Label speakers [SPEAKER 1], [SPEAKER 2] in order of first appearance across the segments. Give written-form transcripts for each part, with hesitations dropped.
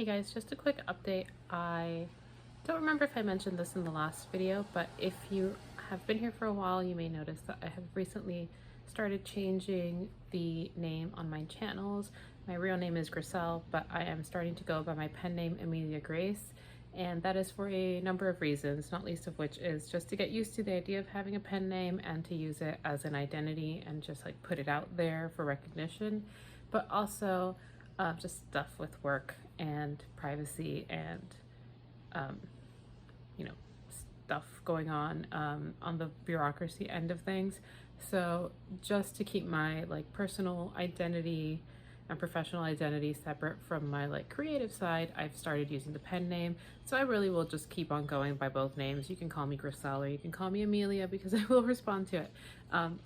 [SPEAKER 1] Hey guys, just a quick update. I don't remember if I mentioned this in the last video, but if you have been here for a while, you may notice that I have recently started changing the name on my channels. My real name is Griselle, but I am starting to go by my pen name Amelia Grace, and that is for a number of reasons, not least of which is just to get used to the idea of having a pen name and to use it as an identity and just like put it out there for recognition, but also just stuff with work and privacy and you know, stuff going on the bureaucracy end of things. So just to keep my like personal identity and professional identity separate from my like creative side, I've started using the pen name. So I really will just keep on going by both names. You can call me Griselle or you can call me Amelia because I will respond to it.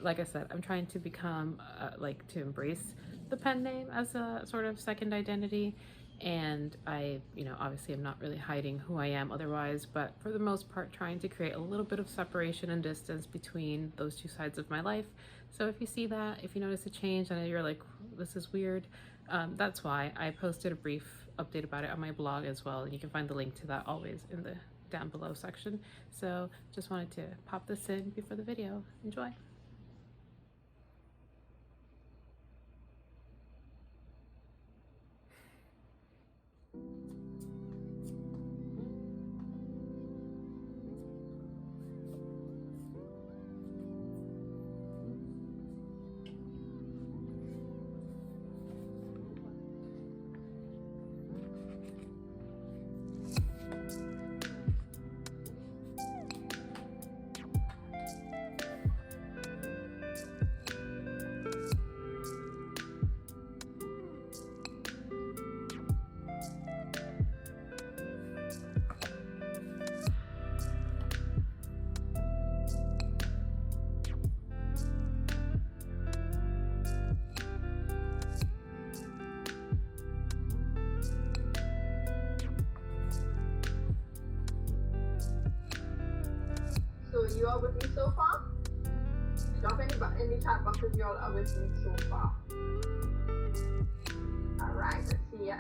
[SPEAKER 1] Like I said, I'm trying to become like to embrace the pen name as a sort of second identity. And I, obviously I'm not really hiding who I am otherwise, but for the most part trying to create a little bit of separation and distance between those two sides of my life. So if you see that, if you notice a change and you're like, this is weird, that's why. I posted a brief update about it on my blog as well, and you can find the link to that always in the down below section. So just wanted to pop this in before the video. Enjoy.
[SPEAKER 2] So you are with me so far? Drop in the chat box if you all are with me so far. Alright, let's see ya.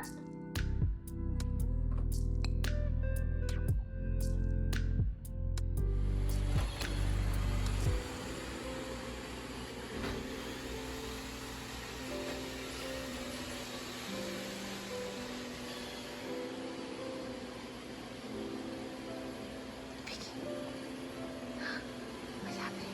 [SPEAKER 3] What's happening?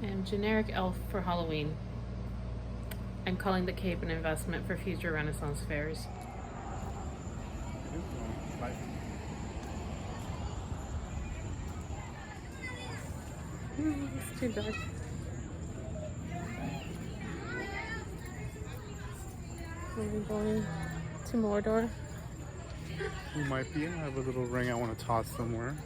[SPEAKER 1] And generic elf for Halloween. I'm calling the cape an investment for future Renaissance fairs. It's too dark. Are we going to Mordor?
[SPEAKER 4] We might be. I have a little ring I want to toss somewhere.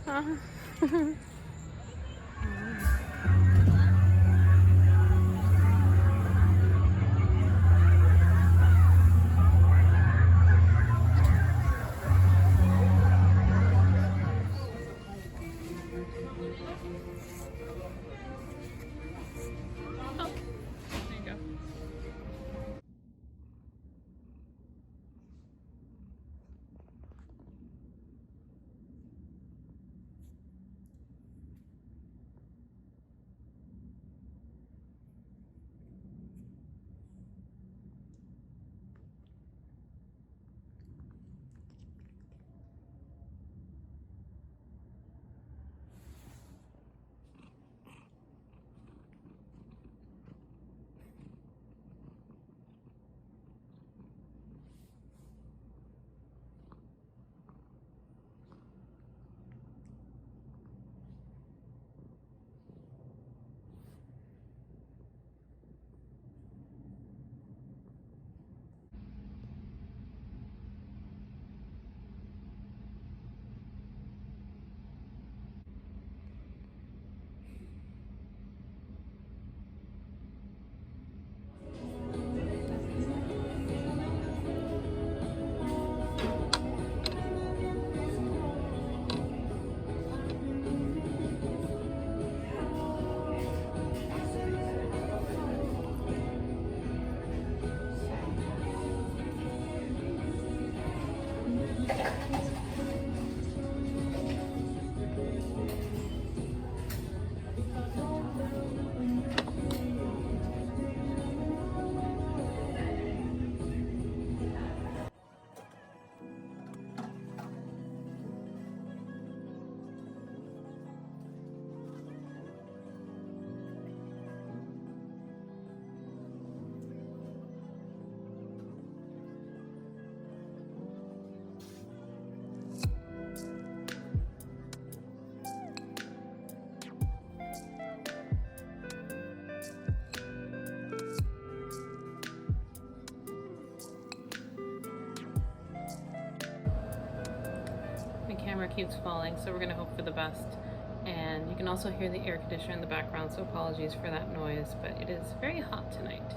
[SPEAKER 1] camera keeps falling, so we're gonna hope for the best. And you can also hear the air conditioner in the background, so apologies for that noise, but it is very hot tonight.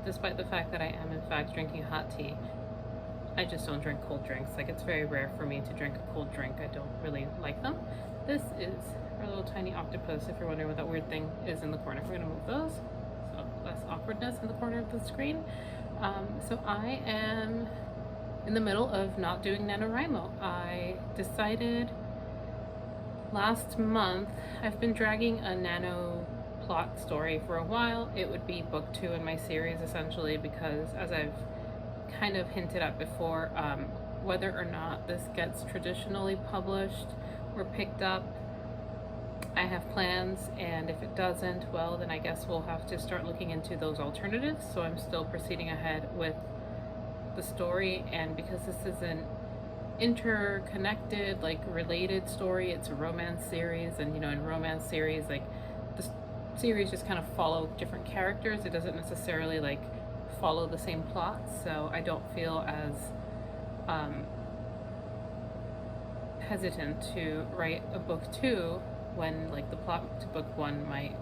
[SPEAKER 1] Despite the fact that I am in fact drinking hot tea. I just don't drink cold drinks. Like, it's very rare for me to drink a cold drink. I don't really like them. This is our little tiny octopus, if you're wondering what that weird thing is in the corner. We're gonna move those, so less awkwardness in the corner of the screen. So I am in the middle of not doing NaNoWriMo. I decided last month, I've been dragging a nano plot story for a while. It would be book 2 in my series, essentially, because as I've kind of hinted at before, whether or not this gets traditionally published or picked up, I have plans, and if it doesn't, well, then I guess we'll have to start looking into those alternatives. So I'm still proceeding ahead with the story, and because this is an interconnected, like, related story, it's a romance series, and you know, in romance series, like, the series just kind of follow different characters. It doesn't necessarily like follow the same plot, so I don't feel as hesitant to write a book 2 when like the plot to book 1 might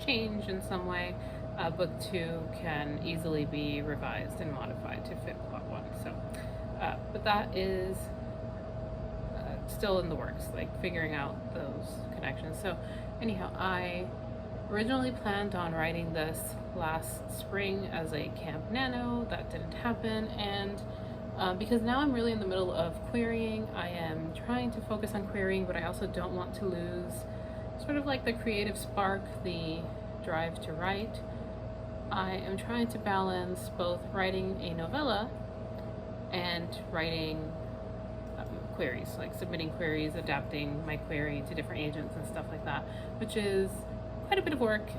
[SPEAKER 1] change in some way. Book 2 can easily be revised and modified to fit plot 1. So, but that is still in the works, like figuring out those connections. So anyhow, I originally planned on writing this last spring as a Camp Nano. That didn't happen, and because now I'm really in the middle of querying, I am trying to focus on querying, but I also don't want to lose sort of like the creative spark, the drive to write. I am trying to balance both writing a novella and writing queries, like submitting queries, adapting my query to different agents and stuff like that, which is quite a bit of work.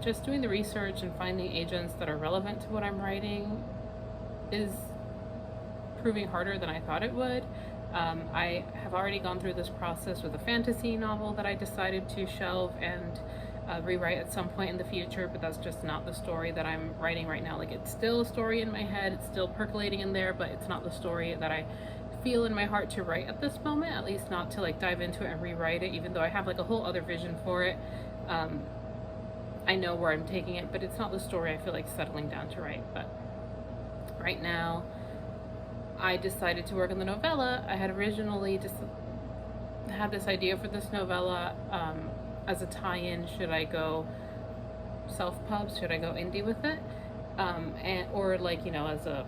[SPEAKER 1] Just doing the research and finding agents that are relevant to what I'm writing is proving harder than I thought it would. I have already gone through this process with a fantasy novel that I decided to shelve and rewrite at some point in the future, but that's just not the story that I'm writing right now. Like, it's still a story in my head, it's still percolating in there, but it's not the story that I feel in my heart to write at this moment, at least not to like dive into it and rewrite it, even though I have like a whole other vision for it. I know where I'm taking it, but it's not the story I feel like settling down to write. But right now, I decided to work on the novella. I had originally just had this idea for this novella as a tie-in. Should I go self-pub? Should I go indie with it? Or like, you know, as a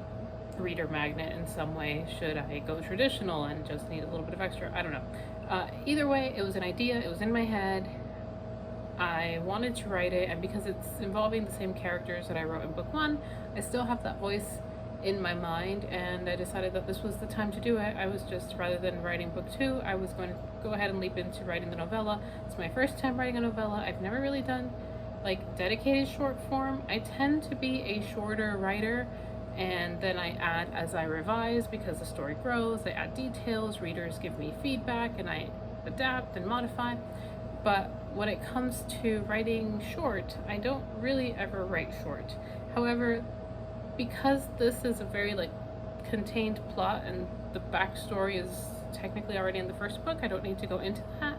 [SPEAKER 1] reader magnet in some way? Should I go traditional and just need a little bit of extra? I don't know. Either way, it was an idea. It was in my head. I wanted to write it, and because it's involving the same characters that I wrote in book 1, I still have that voice in my mind, and I decided that this was the time to do it. I was just, rather than writing book 2, I was going to go ahead and leap into writing the novella. It's my first time writing a novella. I've never really done like dedicated short form. I tend to be a shorter writer, and then I add as I revise because the story grows. I add details, readers give me feedback, and I adapt and modify. But when it comes to writing short, I don't really ever write short. However, because this is a very like contained plot and the backstory is technically already in the first book, I don't need to go into that.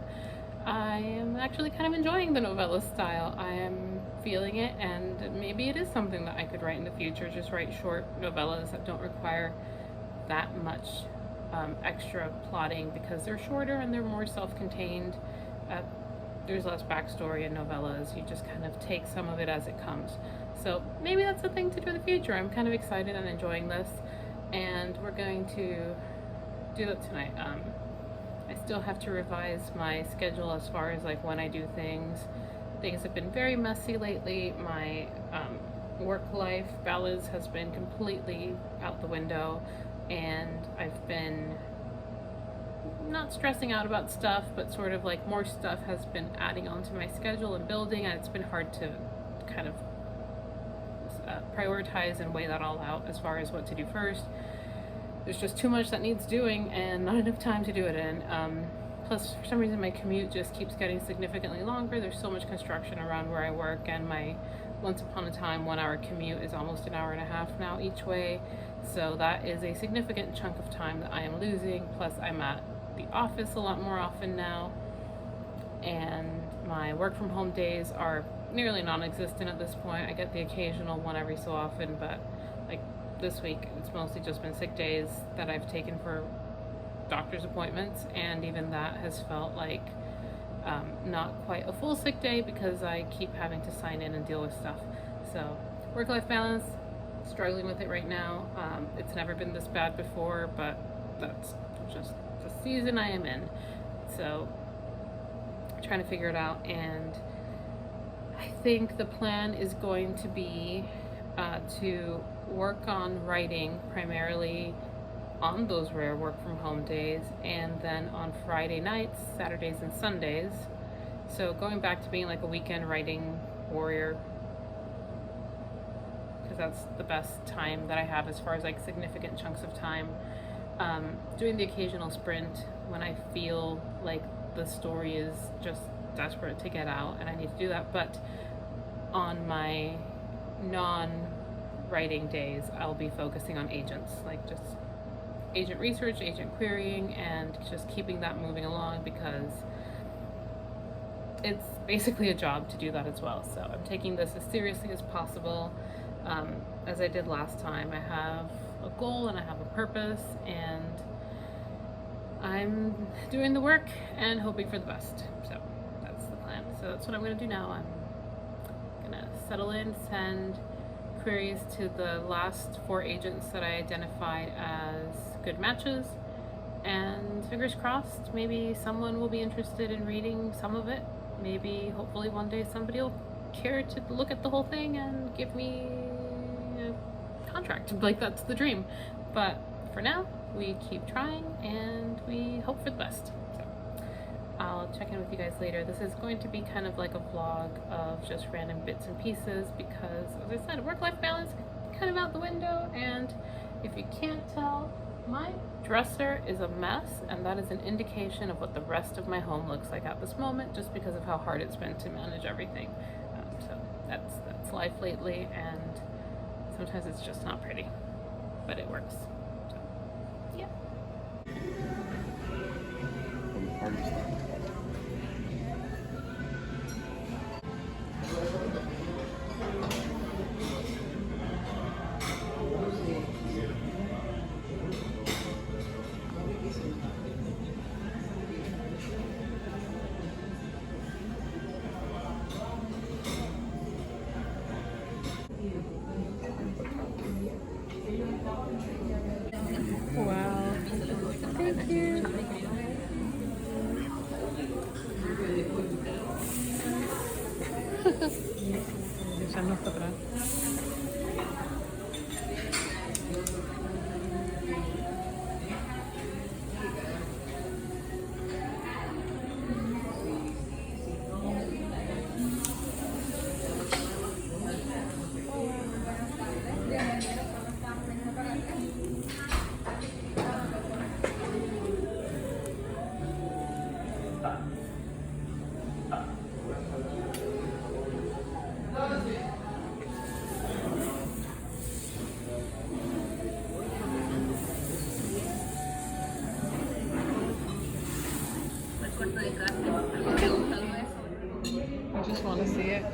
[SPEAKER 1] I am actually kind of enjoying the novella style. I am feeling it, and maybe it is something that I could write in the future, just write short novellas that don't require that much extra plotting, because they're shorter and they're more self-contained. There's less backstory in novellas. You just kind of take some of it as it comes. So maybe that's a thing to do in the future. I'm kind of excited and enjoying this, and we're going to do that tonight. I still have to revise my schedule as far as like when I do things. Things have been very messy lately. My work-life balance has been completely out the window, and I've been not stressing out about stuff, but sort of like more stuff has been adding onto my schedule and building, and it's been hard to kind of prioritize and weigh that all out as far as what to do first. There's just too much that needs doing and not enough time to do it in. Plus, for some reason, my commute just keeps getting significantly longer. There's so much construction around where I work, and my once upon a time 1 hour commute is almost an hour and a half now each way. So that is a significant chunk of time that I am losing. Plus, I'm at the office a lot more often now, and my work from home days are nearly non-existent at this point. I get the occasional one every so often, but like this week it's mostly just been sick days that I've taken for doctor's appointments, and even that has felt like not quite a full sick day because I keep having to sign in and deal with stuff. So work-life balance, struggling with it right now. It's never been this bad before, but that's just the season I am in. So trying to figure it out, and I think the plan is going to be to work on writing primarily on those rare work from home days, and then on Friday nights, Saturdays, and Sundays. So going back to being like a weekend writing warrior, because that's the best time that I have as far as like significant chunks of time. Doing the occasional sprint when I feel like the story is just desperate to get out and I need to do that. But on my non-writing days, I'll be focusing on agents, like just agent research, agent querying, and just keeping that moving along, because it's basically a job to do that as well. So I'm taking this as seriously as possible. As I did last time, I have a goal and I have a purpose, and I'm doing the work and hoping for the best. So that's the plan. So that's what I'm going to do now. I'm going to settle in, send queries to the last 4 agents that I identified as good matches, and fingers crossed, maybe someone will be interested in reading some of it. Maybe, hopefully one day somebody will care to look at the whole thing and give me a contract. Like, that's the dream. But for now, we keep trying and we hope for the best. So I'll check in with you guys later. This is going to be kind of like a vlog of just random bits and pieces, because as I said, work-life balance kind of out the window, and if you can't tell, my dresser is a mess, and that is an indication of what the rest of my home looks like at this moment, just because of how hard it's been to manage everything. So that's life lately, and sometimes it's just not pretty, but it works. So yeah.
[SPEAKER 4] When the party starts.
[SPEAKER 1] Wow. Thank you. Ya no está atrás. I just want to see it.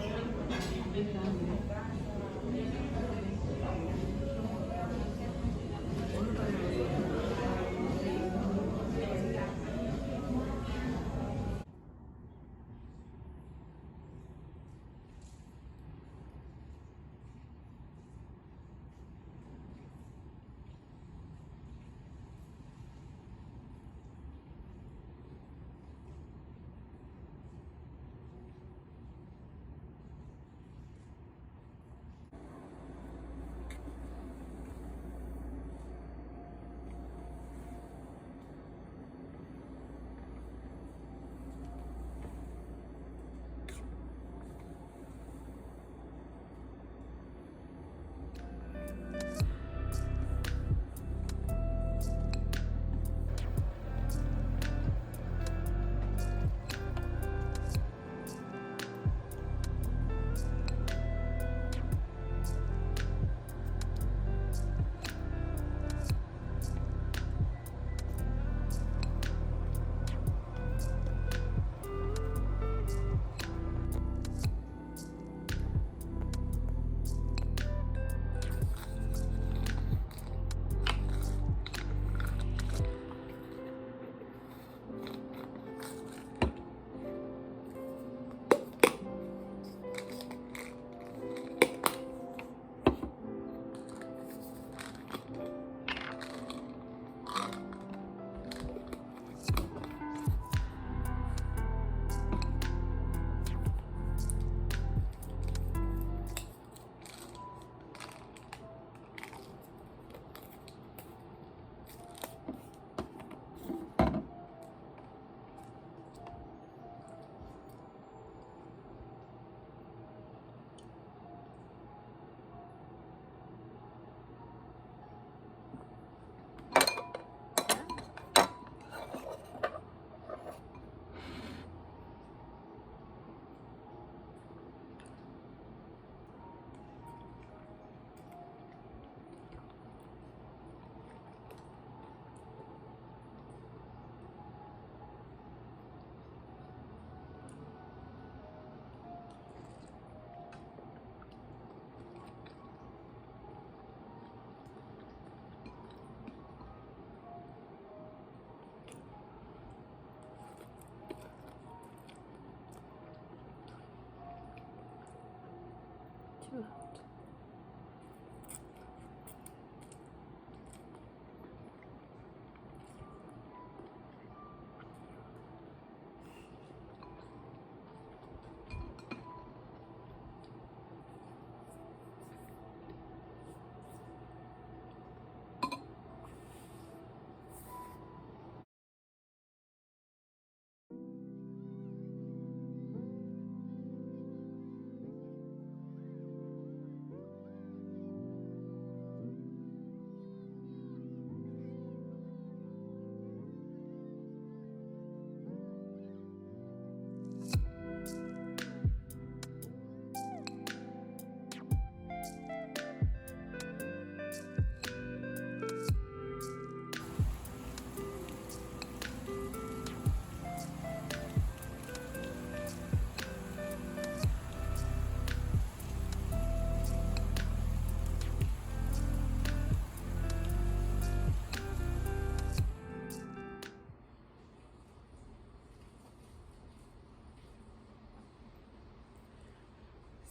[SPEAKER 1] too hot.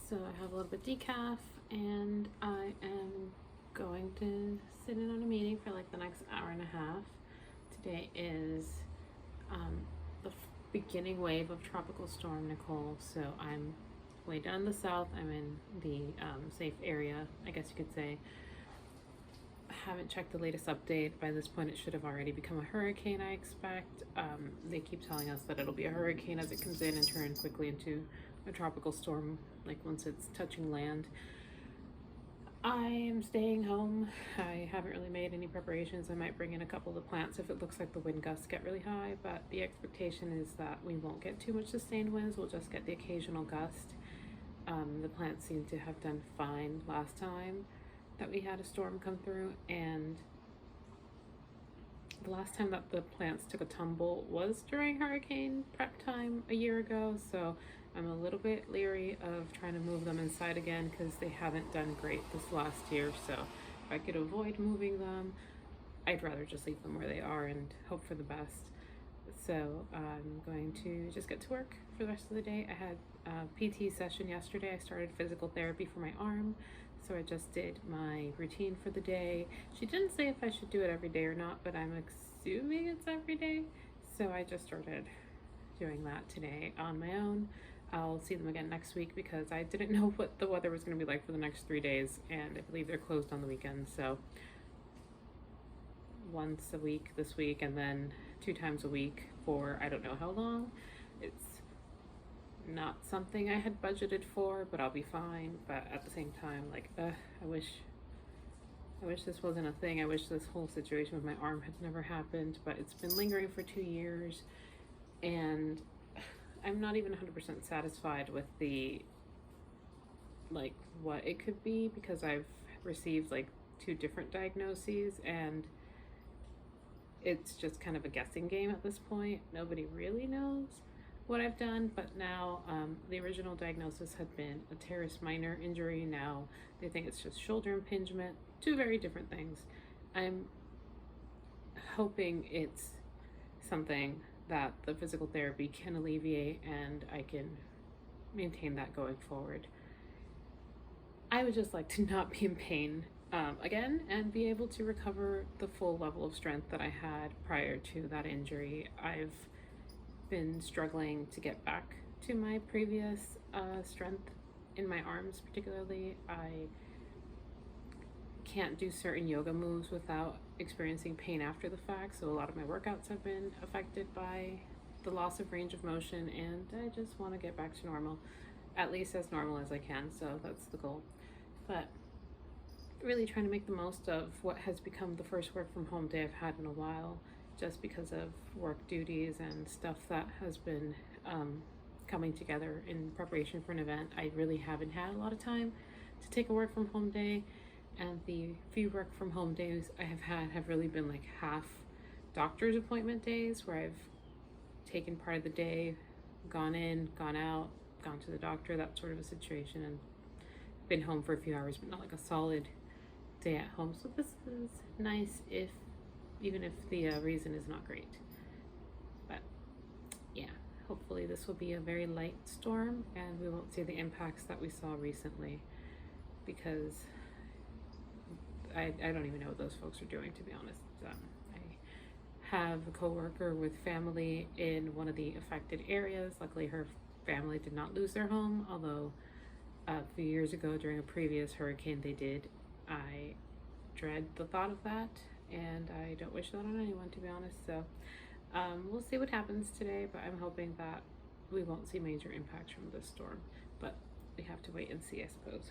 [SPEAKER 1] So I have a little bit decaf, and I am going to sit in on a meeting for like the next hour and a half. Today is the beginning wave of Tropical Storm Nicole, so I'm way down the south. I'm in the safe area, I guess you could say. I haven't checked the latest update. By this point, it should have already become a hurricane, I expect. They keep telling us that it'll be a hurricane as it comes in and turn quickly into a tropical storm, like once it's touching land. I am staying home. I haven't really made any preparations. I might bring in a couple of the plants if it looks like the wind gusts get really high, but the expectation is that we won't get too much sustained winds. We'll just get the occasional gust. The plants seem to have done fine last time that we had a storm come through, and the last time that the plants took a tumble was during hurricane prep time a year ago, so I'm a little bit leery of trying to move them inside again because they haven't done great this last year. So if I could avoid moving them, I'd rather just leave them where they are and hope for the best. So I'm going to just get to work for the rest of the day. I had a PT session yesterday. I started physical therapy for my arm, so I just did my routine for the day. She didn't say if I should do it every day or not, but I'm assuming it's every day. So I just started doing that today on my own. I'll see them again next week because I didn't know what the weather was going to be like for the next 3 days, and I believe they're closed on the weekend. So once a week this week, and then 2 times a week for I don't know how long. It's not something I had budgeted for, but I'll be fine. But at the same time, like, I wish this wasn't a thing. I wish this whole situation with my arm had never happened, but it's been lingering for 2 years, and I'm not even 100% satisfied with the, like, what it could be, because I've received like 2 different diagnoses, and it's just kind of a guessing game at this point. Nobody really knows what I've done, but now the original diagnosis had been a teres minor injury. Now they think it's just shoulder impingement. 2 very different things. I'm hoping it's something that the physical therapy can alleviate and I can maintain that going forward. I would just like to not be in pain again and be able to recover the full level of strength that I had prior to that injury. I've been struggling to get back to my previous strength in my arms particularly. I can't do certain yoga moves without experiencing pain after the fact, so a lot of my workouts have been affected by the loss of range of motion, and I just want to get back to normal, at least as normal as I can. So that's the goal. But really trying to make the most of what has become the first work from home day I've had in a while, just because of work duties and stuff that has been coming together in preparation for an event. I really haven't had a lot of time to take a work from home day, and the few work from home days I have had have really been like half doctor's appointment days, where I've taken part of the day, gone in, gone out, gone to the doctor, that sort of a situation, and been home for a few hours, but not like a solid day at home. So this is nice, if even if the reason is not great. But yeah, hopefully this will be a very light storm and we won't see the impacts that we saw recently. because I don't even know what those folks are doing, to be honest. I have a coworker with family in one of the affected areas. Luckily, her family did not lose their home, although a few years ago during a previous hurricane they did. I dread the thought of that, and I don't wish that on anyone, to be honest. So we'll see what happens today, but I'm hoping that we won't see major impacts from this storm. But we have to wait and see, I suppose.